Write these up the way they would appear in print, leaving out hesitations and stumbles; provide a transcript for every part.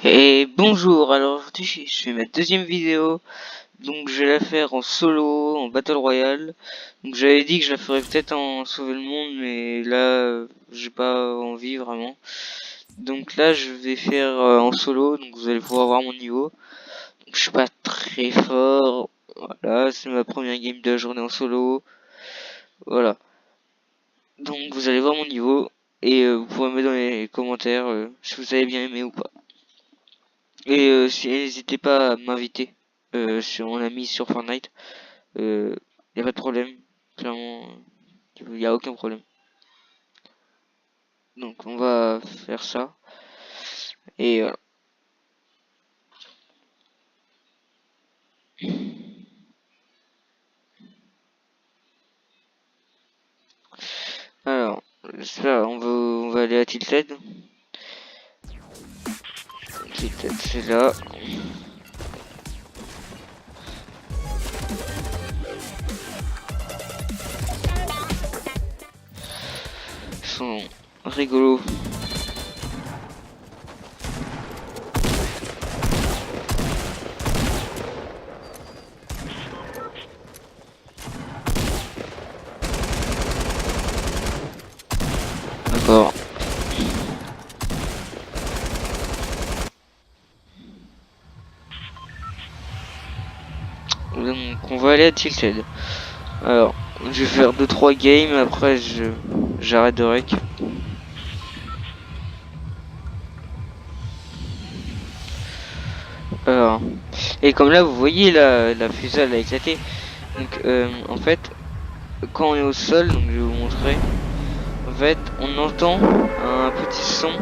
Et bonjour, alors aujourd'hui je fais ma deuxième vidéo, donc je vais la faire en solo, en Battle Royale. Donc j'avais dit que je la ferais peut-être en Sauver le Monde, mais là j'ai pas envie vraiment. Donc là je vais faire en solo, donc vous allez pouvoir voir mon niveau. Donc, je suis pas très fort, voilà, c'est ma première game de la journée en solo, voilà. Donc vous allez voir mon niveau, et vous pourrez me mettre dans les commentaires si vous avez bien aimé ou pas. Et n'hésitez pas à m'inviter sur mon ami sur Fortnite. Y a pas de problème. Clairement, y a aucun problème. Donc on va faire ça. Et voilà. Alors, ça, on va aller à Tilted. Tilted, c'est là. Ils sont rigolos. D'accord. Donc on va aller à Tilted. Alors, je vais faire 2-3 games, après j'arrête de rec. Alors, et comme là vous voyez la fusée a éclaté. Donc en fait, quand on est au sol, donc je vais vous montrer. En fait, on entend un petit son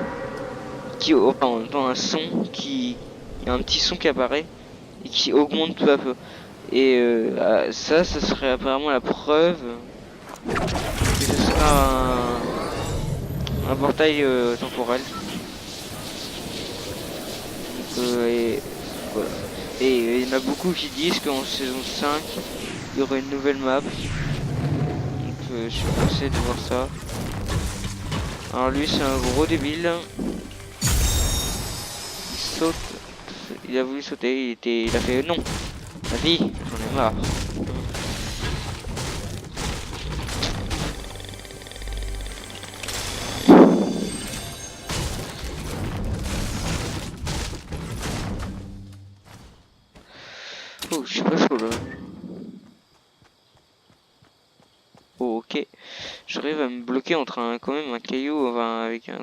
enfin, on entend un son qui, il y a un petit son qui apparaît et qui augmente peu à peu. Et ça serait apparemment la preuve que ce sera un portail temporel. Donc, et voilà. Et il y en a beaucoup qui disent qu'en saison 5, il y aurait une nouvelle map. Donc je suis pressé de voir ça. Alors lui c'est un gros débile. Il saute. Il a voulu sauter, il a fait non. Vas-y, j'en ai marre. Oh, je suis pas chaud là. Oh, ok. J'arrive à me bloquer entre quand même un caillou, enfin, avec un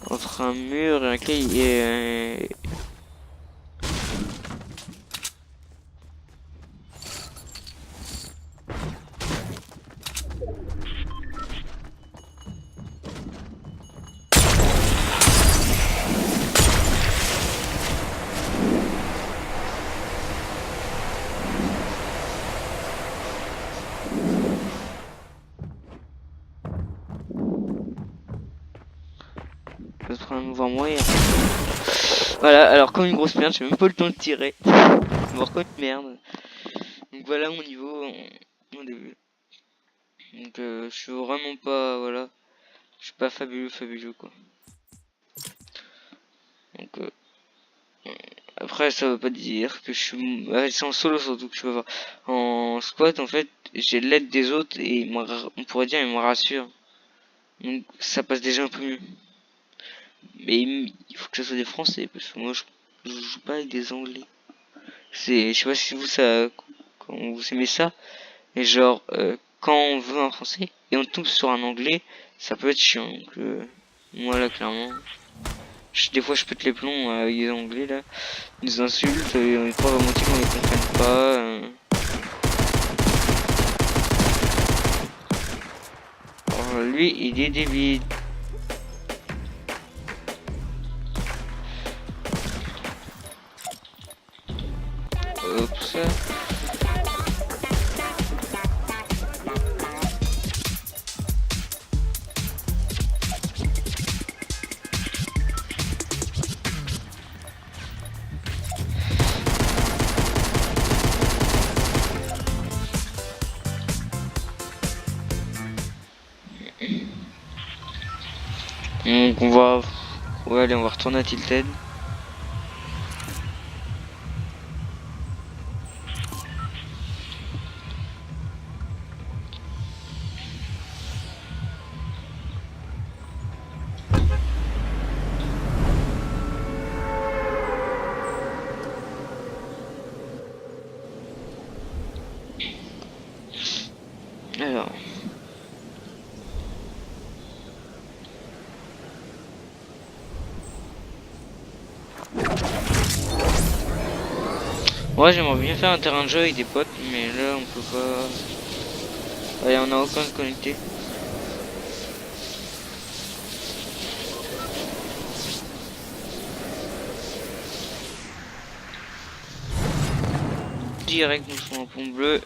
entre un mur et un caillou et peut-être un nouveau moyen. Voilà, alors comme une grosse merde, j'ai même pas le temps de tirer. Mort comme une merde. Donc voilà mon niveau au début. Donc je suis vraiment pas, voilà. Je suis pas fabuleux quoi. Donc après ça veut pas dire que je suis... c'est en solo surtout que je peux voir. En squat en fait, j'ai l'aide des autres et on pourrait dire ils me rassurent. Donc ça passe déjà un peu mieux. Mais il faut que ça soit des Français, parce que moi je joue pas avec des Anglais. Je sais pas si vous ça, quand vous aimez ça, et genre quand on veut un Français et on tombe sur un Anglais, ça peut être chiant. Donc moi là clairement, des fois je pète les plombs avec les Anglais là, ils nous insultent, et on croit à moitié qu'on les comprenne pas. Alors lui il est débile. Hop ça. Donc on va... Ouais, allez, on va retourner à Tilted. Alors... Ouais, j'aimerais bien faire un terrain de jeu avec des potes, mais là on peut pas... Allez, on a aucun de connecté. Direct, nous sommes en pont bleu.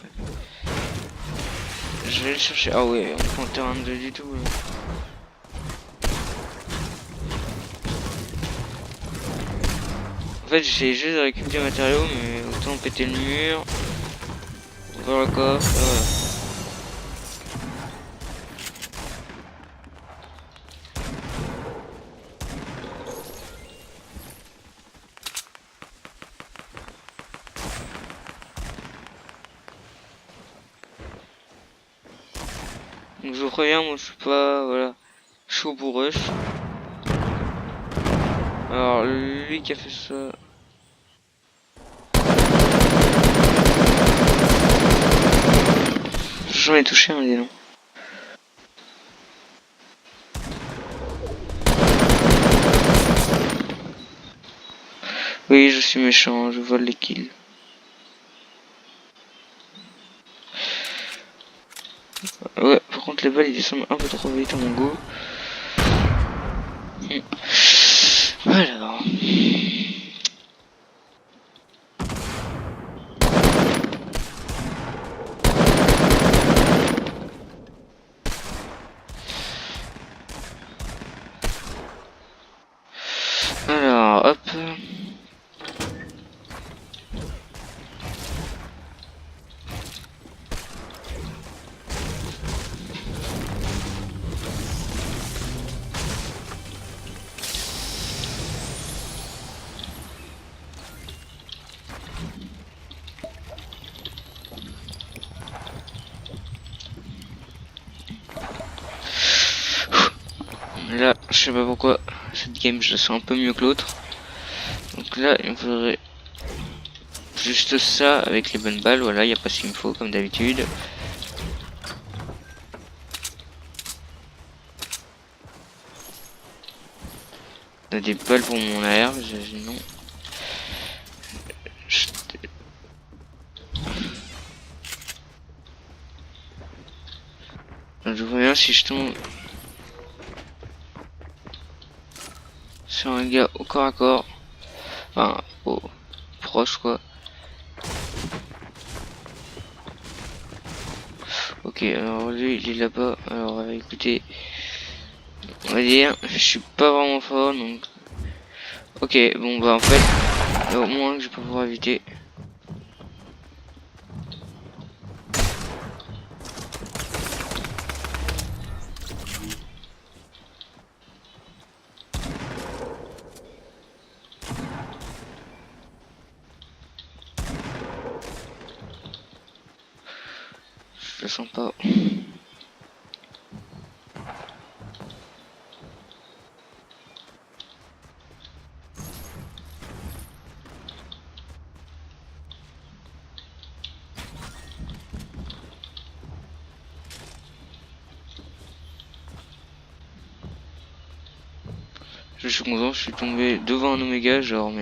Je vais le chercher. Ah ouais, on prend un terrain de jeu du tout. Là. En fait, j'essaie juste de récupérer des matériaux, mais autant péter le mur. Ouvrir le coffre, et voilà. Donc je vous préviens, moi je suis pas, voilà, chaud pour rush. Alors lui qui a fait ça... J'en ai touché un, dis donc. Oui, je suis méchant, je vole les kills. Ouais, par contre les balles ils descendent un peu trop vite à mon goût. Alors... Alors, hop. Là, je sais pas pourquoi, cette game je la sens un peu mieux que l'autre. Donc là, il me faudrait juste ça avec les bonnes balles. Voilà, il n'y a pas ce qu'il me faut comme d'habitude. On a des balles pour mon AR, non. Je vois bien si je tombe sur un gars au corps à corps. Enfin, au proche quoi. Ok, alors lui il est là-bas. Alors écoutez, on va dire, je suis pas vraiment fort donc. Ok, bon bah en fait, au moins que je peux pouvoir éviter. Je le sens pas. Je suis content, je suis tombé devant un Oméga, genre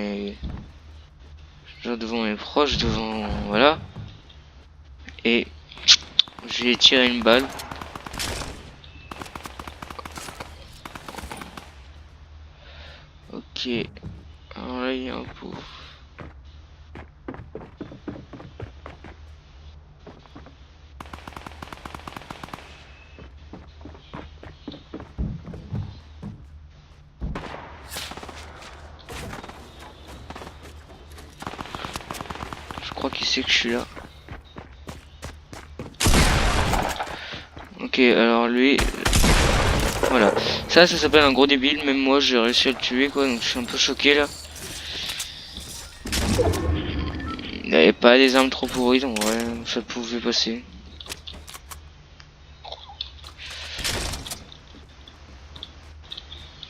devant mes proches, devant voilà. Et j'ai tiré une balle. Ok. Alors là il y a un pot. Je crois qu'il sait que je suis là. Ok, alors lui... Voilà. Ça s'appelle un gros débile. Même moi, j'ai réussi à le tuer, quoi. Donc je suis un peu choqué là. Il n'avait pas des armes trop pourries, donc ouais, ça pouvait passer.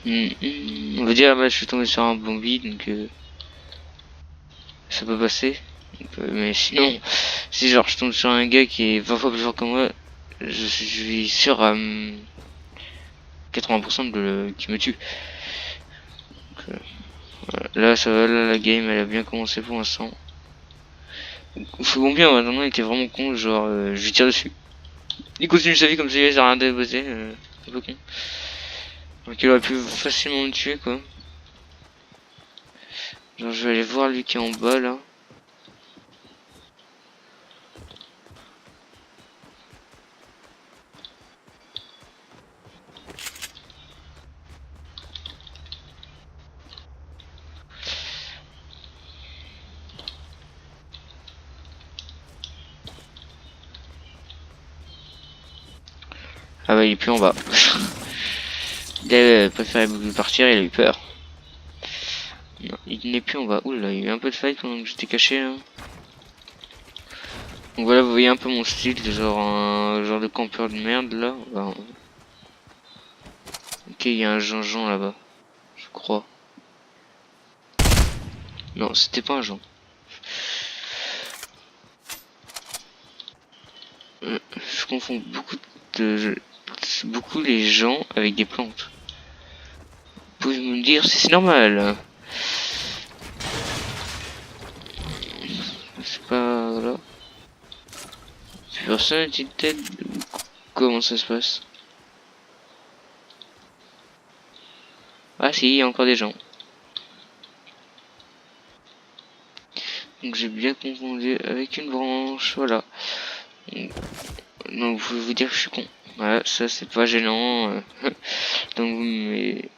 On va dire, bah, je suis tombé sur un bombi, donc ça peut passer. Donc, mais sinon, si genre je tombe sur un gars qui est 20 fois plus fort que moi, je suis sûr à 80% qui me tue. Donc, voilà. Là, ça va, là, la game elle a bien commencé pour l'instant. Ce bon bien, maintenant il était vraiment con, genre je lui tire dessus. Il continue sa vie comme si il avait rien de bosser, un peu con. Donc il aurait pu facilement me tuer quoi. Genre je vais aller voir lui qui est en bas là. Ah bah il est plus en bas. Il a préféré partir, il a eu peur. Non, il n'est plus en bas. Oula, il y a eu un peu de fight pendant que j'étais caché là. Donc voilà, vous voyez un peu mon style, genre un genre de campeur de merde là. Bah, ok, il y a un Jean-Jean là-bas, je crois. Non, c'était pas un Jean. Je confonds beaucoup les gens avec des plantes. Vous pouvez me dire si c'est normal? C'est pas là. Personne n'a une tête. Comment ça se passe? Ah si, il y a encore des gens. Donc j'ai bien confondu avec une branche, voilà. Donc vous pouvez vous dire que je suis con. Voilà, ça c'est pas gênant. Donc mais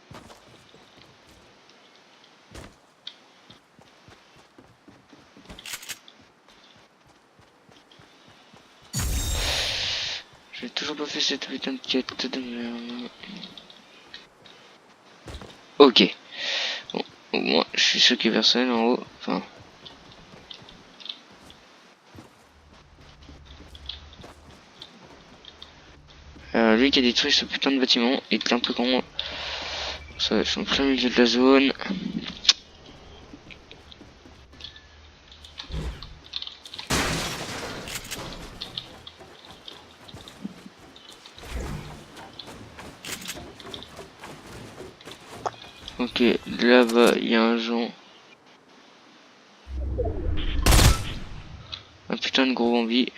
j'ai toujours pas fait cette putain de quête de merde. Ok. Bon, au moins je suis sûr qu'il y a personne en haut. Enfin. Lui qui a détruit ce putain de bâtiment est un peu con. Ça, je suis en plein milieu de la zone. Ok, là-bas il y a un Jean. Un putain de gros zombie.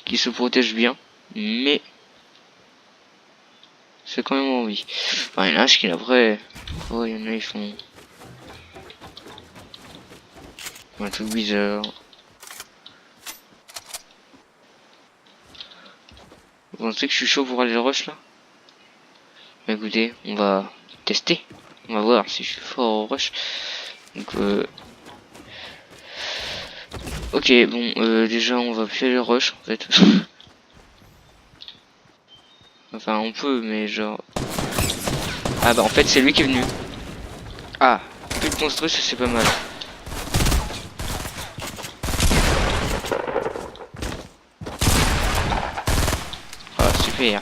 Qui se protège bien. Mais c'est quand même envie. Enfin, il y en a qui après. Oh, il y en a ils font. Un truc bizarre. Vous pensez que je suis chaud pour aller le rush là? Bah écoutez, on va tester. On va voir si je suis fort au rush. Donc ok, bon, déjà on va plus aller le rush en fait. Enfin on peut, mais genre... Ah bah en fait c'est lui qui est venu. Ah, plus de construire, ça c'est pas mal. Ah super.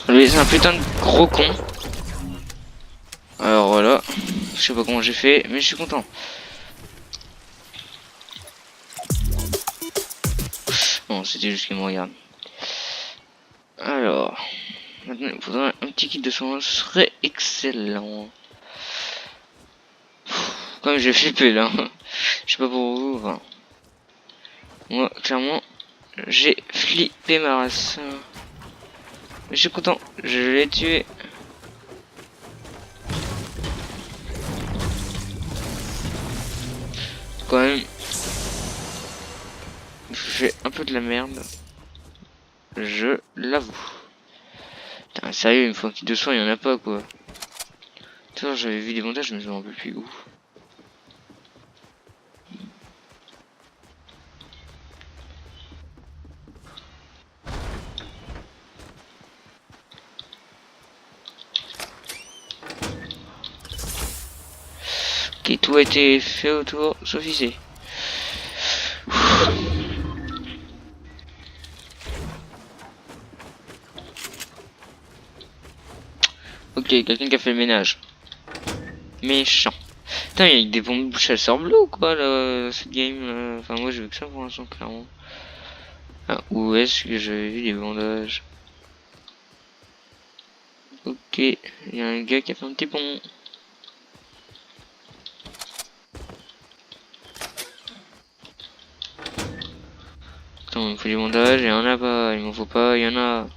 Lui c'est un putain de gros con. Alors voilà, je sais pas comment j'ai fait, mais je suis content. Bon, c'était juste qu'il me regarde. Alors, maintenant il faudrait un petit kit de soin, ce serait excellent. Comme j'ai flippé là, je sais pas pour vous, enfin. Moi, clairement, j'ai flippé ma race. Mais je suis content, je l'ai tué. Quand même, je fais un peu de la merde. Je l'avoue. Putain, sérieux, il me faut un kit de soin, il y en a pas quoi. Tout à l'heure j'avais vu des montages, mais je me rappelle plus où. Ok, tout a été fait autour, sauf ici. Ok, quelqu'un qui a fait le ménage. Méchant. Putain, il y a des bombes chasseurs bleus ou quoi là, cette game. Enfin, moi je veux que ça pour l'instant, clairement. Ah, où est-ce que j'avais vu des bandages? Ok, il y a un gars qui a fait un petit pont. Attends, il me faut des bandages, il y en a pas, il m'en faut pas, il y en a.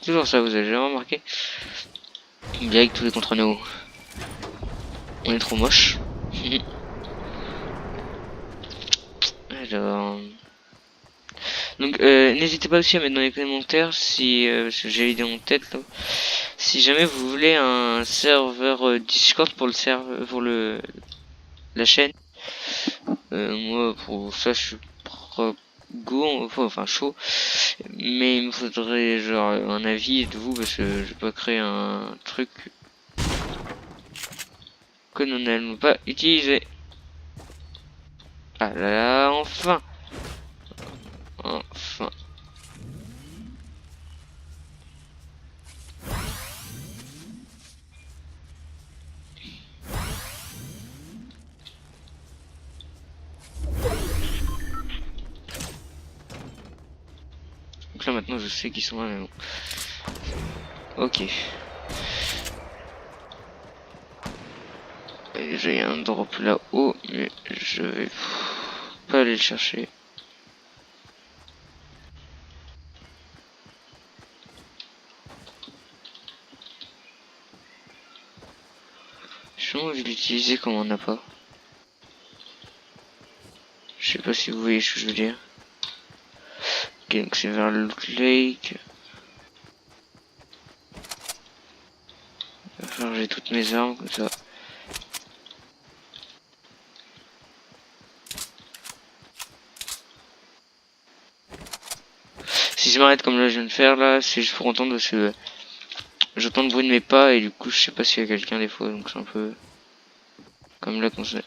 Toujours ça, vous avez jamais remarqué? Direct tous les contre nous. On est trop moche. Alors... Donc n'hésitez pas aussi à mettre dans les commentaires si parce que j'ai l'idée en tête là, si jamais vous voulez un serveur Discord pour le serveur pour la chaîne. Moi pour ça je suis go, enfin chaud, mais il me faudrait genre un avis de vous parce que je vais pas créer un truc que nous n'allons pas utiliser. Ah là là, enfin. Enfin. Donc là maintenant je sais qu'ils sont là, mais bon. Ok. J'ai un drop là-haut, mais je vais pas aller le chercher. J'ai envie de l'utiliser comme on n'a pas. Je sais pas si vous voyez ce que je veux dire. Ok, donc c'est vers le Loot Lake. Il va falloir que j'ai toutes mes armes comme ça. Si je m'arrête comme là je viens de faire là, c'est juste pour entendre parce que j'entends le bruit de mes pas et du coup je sais pas s'il y a quelqu'un des fois, donc c'est un peu comme là qu'on se...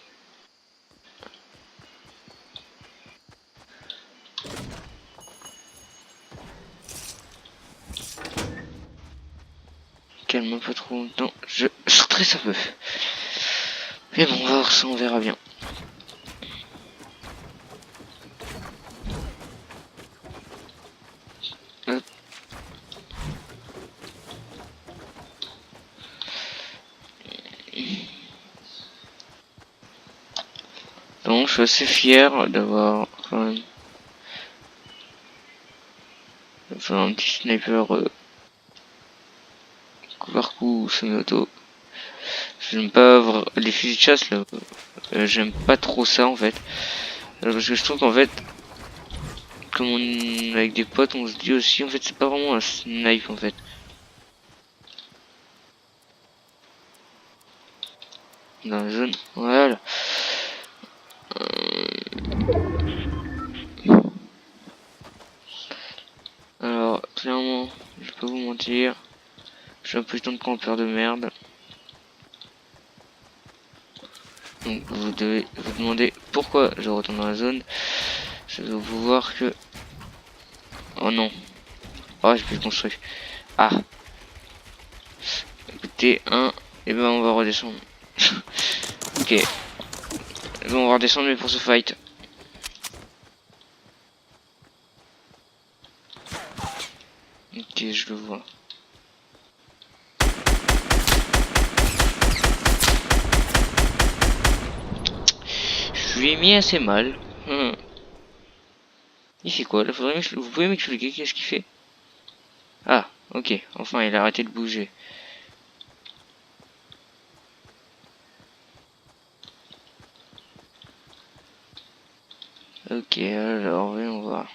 Calme un peu trop longtemps, je stresse un peu. Mais bon, on va voir ça, on verra bien. Hop. Donc je suis assez fier d'avoir quand même fait un petit sniper coup par coup semi-auto. J'aime pas les fusils de chasse là, j'aime pas trop ça en fait. Parce que je trouve qu'en fait, comme on avec des potes, on se dit aussi en fait c'est pas vraiment un snipe en fait. Dans la zone, voilà. Alors clairement, je vais pas vous mentir, je suis un putain de campeur de merde. Donc vous devez vous demander pourquoi je retourne dans la zone. Je vais vous voir que... Oh non. Oh j'ai pu le construire. Ah. Écoutez, et ben on va redescendre. Ok. Bon, on va redescendre mais pour ce fight. Ok, je le vois. Je lui ai mis assez mal. Il fait quoi là? Vous pouvez m'expliquer qu'est-ce qu'il fait? Ah, ok. Enfin, il a arrêté de bouger. Ok, alors voyons voir.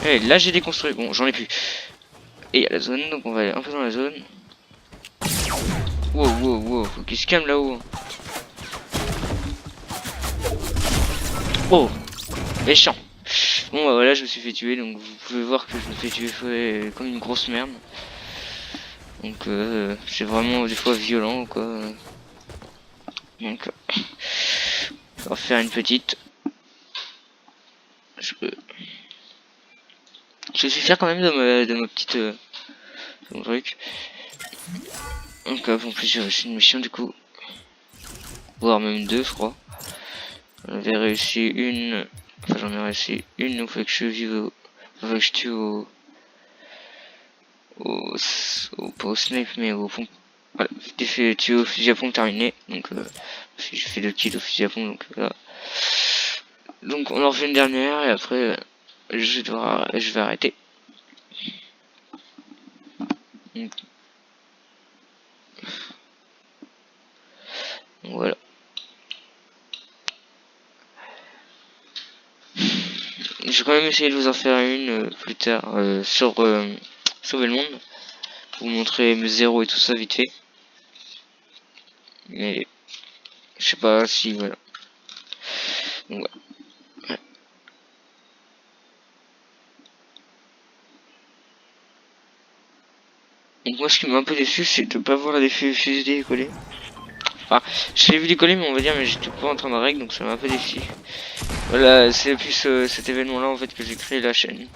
Et là j'ai déconstruit, bon j'en ai plus. Et il y a la zone, donc on va aller un peu dans la zone. Wow, wow, wow, faut qu'il se calme là-haut. Oh, méchant. Bon bah voilà, je me suis fait tuer, donc vous pouvez voir que je me fais tuer comme une grosse merde. Donc c'est vraiment des fois violent quoi. Donc on va faire une petite. Je suis fier quand même de ma petite de mon truc. Donc en plus j'ai réussi une mission du coup. Voire même deux je crois. J'en avais réussi une. Enfin j'en ai réussi une, donc faut que je vive au. Faut que je tue pas au snipe mais au pompe. Voilà, j'ai fait tuer au fusil à pompe terminé. Donc j'ai fait 2 kills au fusil à pompe donc voilà. Donc on en refait une dernière et après je vais arrêter. Donc voilà. Je vais quand même essayer de vous en faire une plus tard sur Sauver le monde. Pour vous montrer mes zéros et tout ça vite fait. Mais je sais pas si voilà. Donc voilà. Ouais. Donc moi ce qui m'a un peu déçu c'est de pas voir les fusils décoller. Enfin, je l'ai vu décoller mais on va dire mais j'étais pas en train de règle donc ça m'a un peu déçu. Voilà, c'est plus cet événement là en fait que j'ai créé la chaîne.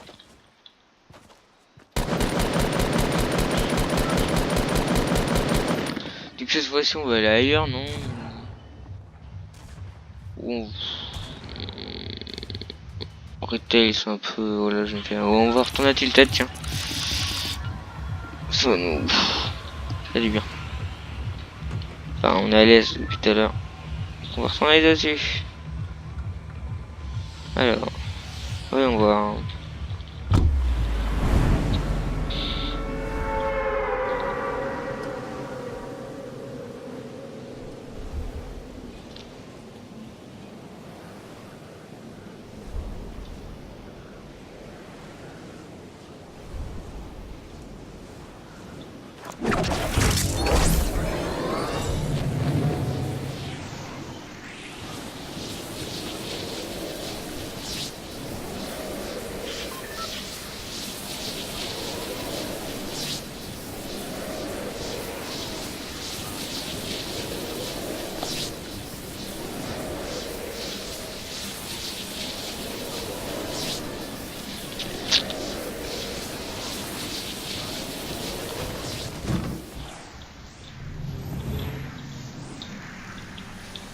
Donc cette fois-ci on va aller ailleurs, non? Retail c'est un peu... Voilà, je vais faire... On va retourner à Tilted, tiens. Ça nous... Ça du bien. Enfin, on est à l'aise depuis tout à l'heure. On va retourner dessus. Alors... Voyons voir.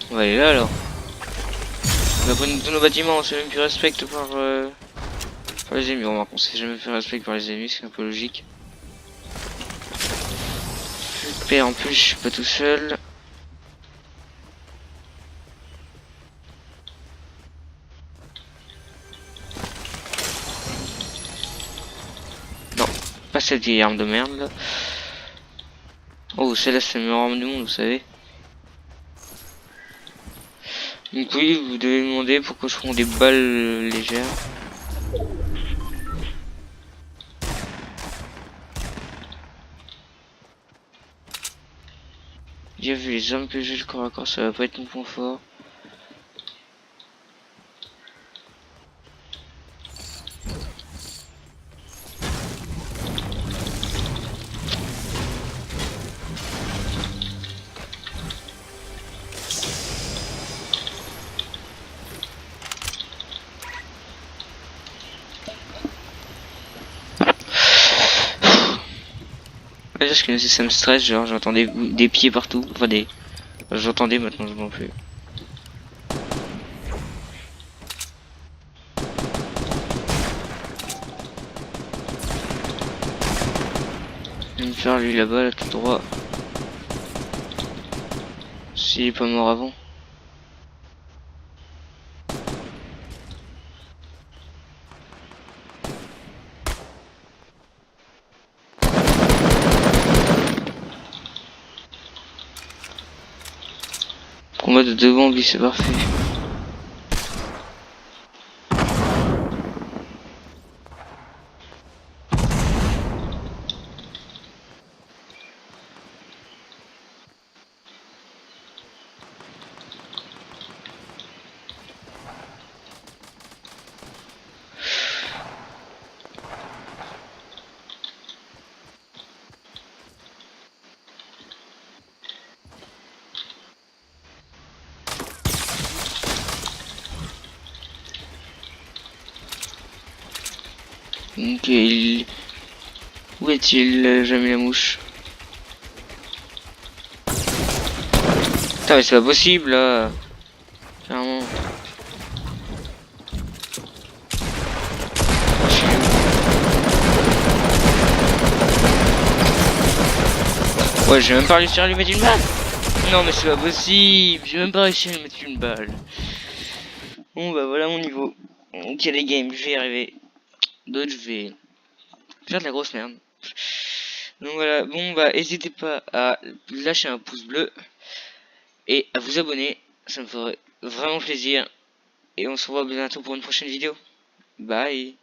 On va aller là alors. On va prendre tous nos bâtiments, on s'est même plus respecte par les ennemis. Remarque, on s'est jamais fait respect par les ennemis, c'est un peu logique. Super, en plus je suis pas tout seul. Non, pas cette vieille arme de merde là. Oh, celle-là c'est la meilleure arme du monde, vous savez. Donc oui, vous devez me demander pourquoi je prends des balles légères. J'ai vu les armes que j'ai, le corps à corps, ça va pas être mon point fort. Parce que ça me stresse, genre j'entendais des pieds partout, enfin des... J'entendais, maintenant je m'en plus. Je vais me faire lui là-bas, là tout droit. S'il est pas mort avant. Combat de deux bambis, c'est parfait. Ok, où est-il, jamais la mouche? Putain, mais c'est pas possible là. Clairement. Ouais, j'ai même pas réussi à lui mettre une balle. Non, mais c'est pas possible. J'ai même pas réussi à lui mettre une balle. Bon, bah voilà mon niveau. Ok, les games, je vais y arriver. D'autres, je vais faire de la grosse merde. Donc voilà, bon, bah n'hésitez pas à lâcher un pouce bleu et à vous abonner. Ça me ferait vraiment plaisir. Et on se revoit bientôt pour une prochaine vidéo. Bye.